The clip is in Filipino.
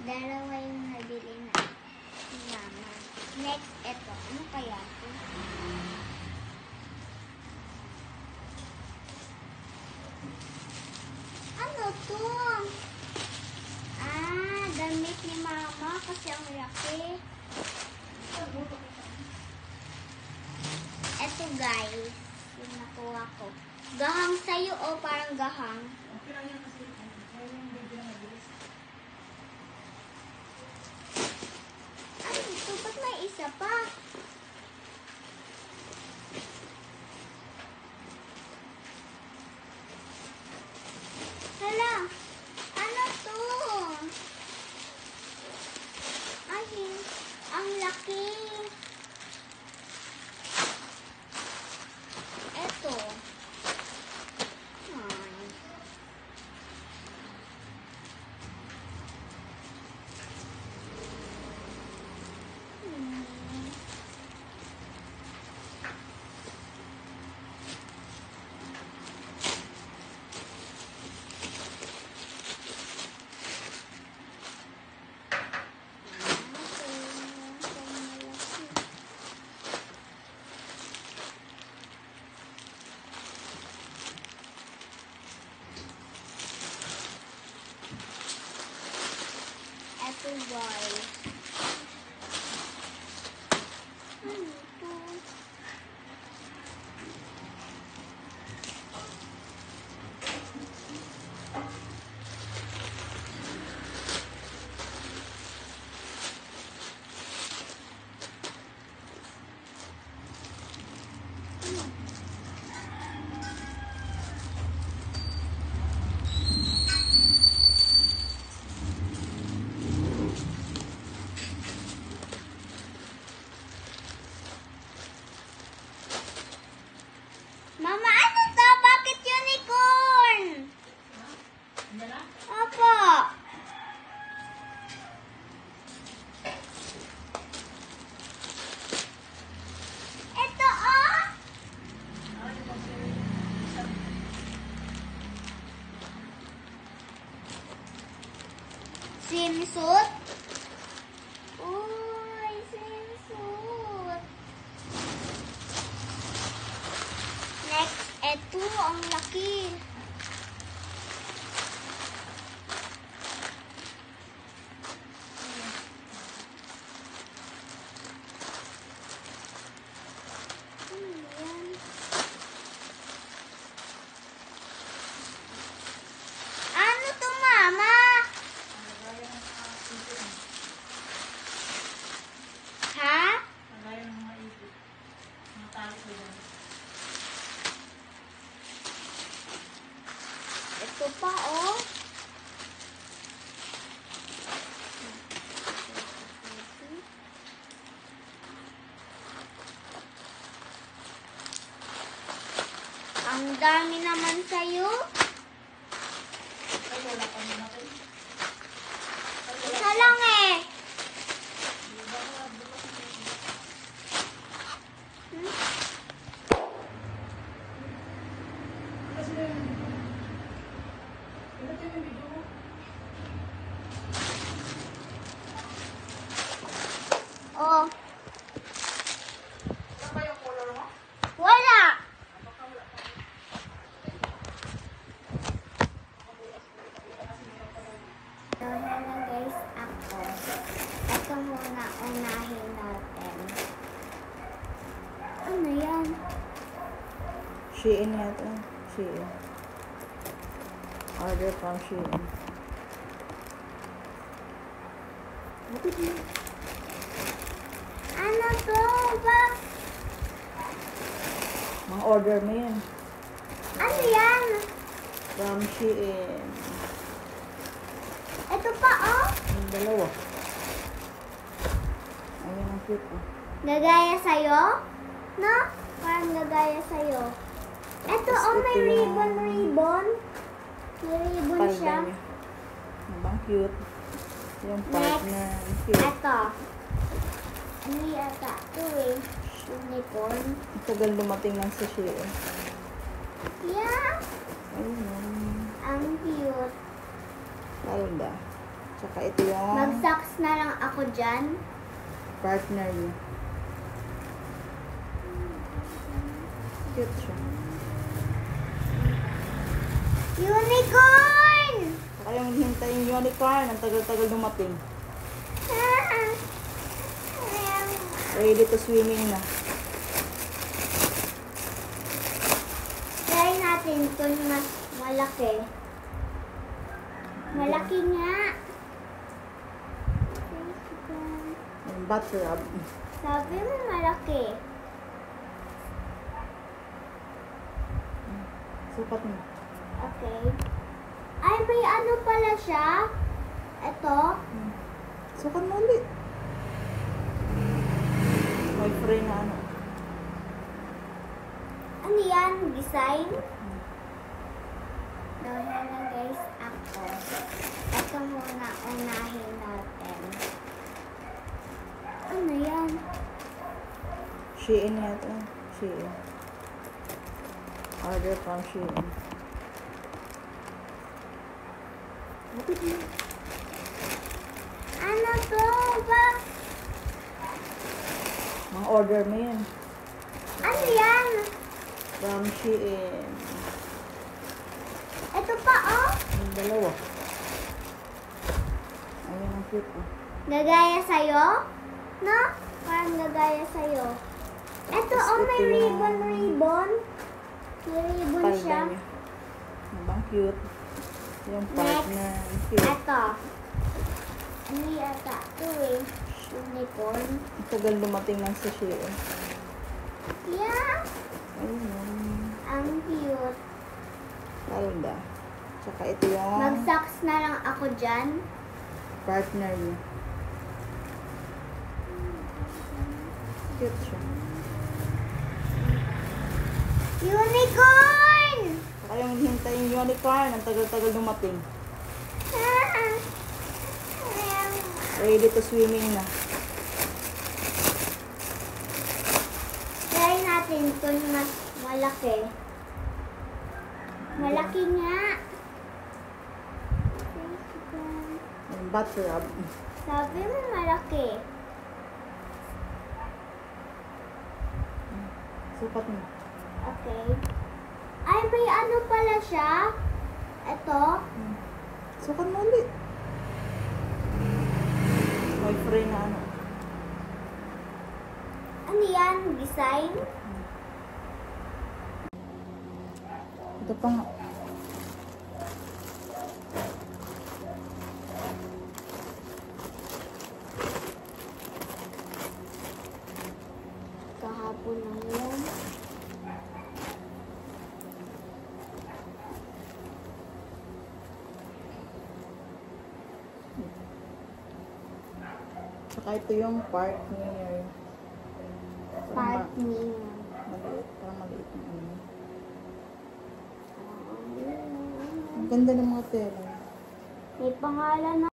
Dalawa yung nabili na ni Mama. Next, eto. Ano kaya ito? Ano to? Ah, damit ni Mama kasi ang laki. Eto guys, yung nakuha ko. Gahang sa'yo o parang gahang? Okay lang yan kasi yung baby lang nabilis. Ano ito? Ba't may isa pa? Hala! Ano to? Ay, ang laki. Eto. Ay. Eto guys. Ano to? Mama, ano to? Bakit unicorn? Yan na? Opo. Ito oh. Swimsuit. Uy, swimsuit. Next, eto ang laki. Yan. Ano to, Mama? Nagaya ng mga ipit. Ha? Nagaya ng mga ipit. Mga tali ko yan. Ito pa, oh. Ang dami naman sa'yo. Ay, wala pa naman natin. Isa lang eh. Hmm? Kasi ilan yung video mo? Oh, Saan ba yung color mo? wala. Baka wala pa. Wala na guys ako. Ito muna unahin natin. Ano yan? Shein yata. Shein. Order from Shein. Ano to? Ba? Mga order mo yan. Ano yan? From Shein. Ito pa oh. Yung dalawa. Ayun ang cute oh. Gagaya sa'yo? No? Parang gagaya sa'yo. Ito Tapos oh, may ito yung ribbon. May ribbon Palda siya. niya. Ang cute. Yung part Next. na cute. Ito. Hindi ata. Ito eh. Unicorn. Ang tagal dumating lang sa Shein. Yeah. Ayun. Ang cute. Palda. Tsaka ito yung Mag-socks na lang ako dyan. partner niya. Cute siya. Unicorn! Tsaka yung hintay yung unicorn, ang tagal-tagal dumating. Ready to swimming na. Try natin kung mas malaki. Malaki nga. Yung bathtub. Sabi mo malaki. Sukat mo. Okay. Ay, may ano pala siya. Ito. Sukat mo ulit. May frame na ano. Ano yan? Design? Dahil na guys ako. Ito muna unahin natin. Ano yan? Shein yata. Shein. Order from Shein. Ano to? Ba? Mga order mo yan. Ano yan? From Shein. Ito pa oh. Yung dalawa. Ayun ang cute oh. Gagaya sa'yo? No? Parang gagaya sa'yo. Ito oh, may Ito yung ribbon. May ribbon palda siya. niya. Ang cute. Yung Next. partner. Ang cute. Ito. Ano yata ito eh? Unicorn. Ang tagal dumating lang sa Shein. Yeah. Ayun. Ang cute. Palda. Tsaka ito yung Mag-socks na lang ako dyan. partner niya. Cute siya. Unicorn! Saka yung hintay yung unicorn, ang tagal-tagal dumating. Ready to swimming na. Try natin kung mas malaki. Malaki nga. Yung bathtub. Sabi mo malaki. Sukat mo. Okay. Ay, may ano pala siya. Ito. Sukat mo ulit. May frame na ano. Ano yan? Design? Ito pa nga. Kahapon lang yan. Saka ito yung partner. Partner. Maliit. Parang maliit na ano. Ang ganda ng mga tela. May pangalan na